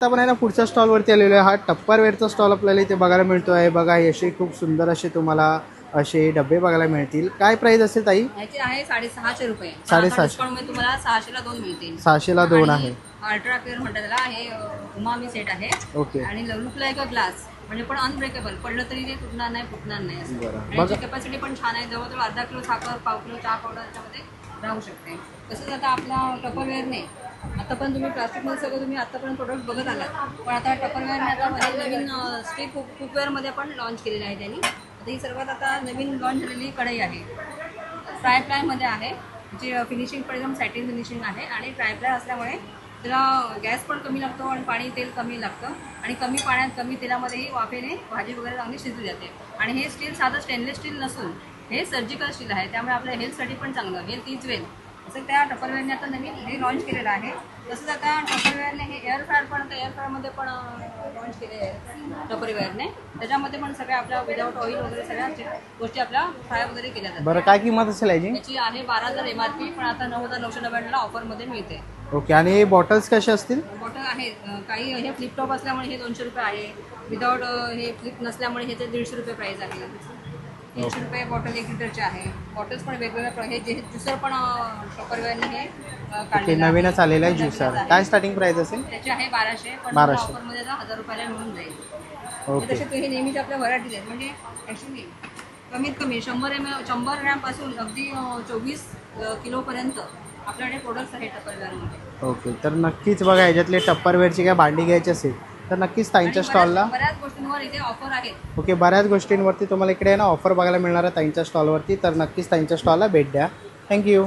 आता आपण आहे ना पुढच्या स्टॉलवरती आलेलो आहे. हा टप्परवेअरचा स्टॉल आपल्याला इथे बघायला मिळतो आहे. बघा हे असे खूप सुंदर असे तुम्हाला असे डबे बघायला मिळतील. काय प्राइस असेल ताई? ह्याचे आहे 650 रुपये. 650. डिस्काउंटमध्ये तुम्हाला 600ला 2 मिळतील. 600ला 2 आहे. अल्ट्रा प्युअर म्हणतात त्याला. हे उमामी सेट आहे. ओके. आणि लुकला एक ग्लास म्हणजे पण अनब्रेकेबल, पडलं तरी ते तुटणार नाही, फुटणार नाही असं. बरं. आणि याची कॅपॅसिटी पण छान आहे. जवळजवळ अर्धा किलो साखर, पाव किलो चहा पावडर याच्यामध्ये राहू शकते. तसंच आता आपला टपरवेअरने आता पण तुम्ही प्लास्टिकमध्ये सगळं तुम्ही आतापर्यंत प्रोडक्ट बघत आलात, पण आता टपरवेअरने आता नवीन स्ट्रीट कुकवेअरमध्ये पण लॉन्च केलेलं आहे त्यांनी. आता ही सर्वात आता नवीन लॉन्च झालेली कढई आहे. फ्राय प्लायमध्ये आहे. जी फिनिशिंग पण एकदम सॅटिन फिनिशिंग आहे आणि फ्राय प्लाय असल्यामुळे त्याला गॅस पण कमी लागतो आणि पाणी तेल कमी लागतं आणि कमी पाण्यात कमी तेलामध्येही वाफेने भाजी वगैरे चांगली शिजली जाते. आणि हे स्टील साधं स्टेनलेस स्टील नसून हे सर्जिकल स्टील आहे, त्यामुळे आपल्या हेल्थसाठी पण चांगलं. हेल्थ इज वेल असं त्या टपरवेअरने आता नवीन हे लॉन्च केलेलं आहे. तसंच आता टपरवेअरने हे एअर फ्रायर पण आता एअर फ्रायरमध्ये पण लॉन्च केले आहे टपरवेअरने. त्याच्यामध्ये पण सगळ्या आपल्या विदाऊट ऑइल वगैरे सगळ्या गोष्टी आपल्या फ्राय वगैरे केल्या जातात. बरं काय किंमत असेल याची? याची आहे 12,000 MRP, पण आता 9,999ला ऑफरमध्ये मिळते. ओके. आणि बॉटल्स कसे असतील? बॉटल आहे काही हे फ्लिप टॉप असल्यामुळे हे 200 रुपये आहे. विदाऊट हे फ्लिप नसल्यामुळे ह्याचे 150 रुपये प्राईस आहे. 300 रुपये बॉटल 1 लिटरचे आहे. बॉटल्स पण वेगवेगळ्या हे जे ज्युसर पण टपरवेअरने हे ओके. काढलेलं आहे. नवीनच आलेलं आहे नवीनच ज्युसर. आहे. काय स्टार्टिंग प्राइस असेल? त्याचे आहे 1200, पण 1200. ऑफरमध्ये 1000 रुपयाला मिळून जाईल. ओके. तसे हे नेहमीच आपल्या व्हरायटीज आहेत. म्हणजे ॲक्च्युली कमीत कमी 100 ग्रॅमपासून अगदी 24 किलोपर्यंत आपल्याकडे प्रोडक्ट्स आहेत टपरवेअरमध्ये. ओके. तर नक्कीच बघा ह्याच्यातले टप्परवेअरची काय भांडी घ्यायची असेल तर नक्कीच ताईंच्या स्टॉलला. बऱ्याच गोष्टींवर इथे ऑफर आहेत. ओके. बऱ्याच गोष्टींवरती तुम्हाला इकडे आहे ना ऑफर बघायला मिळणार आहे ताईंच्या स्टॉलवरती. तर नक्कीच ताईंच्या स्टॉलला भेट द्या. थँक्यू.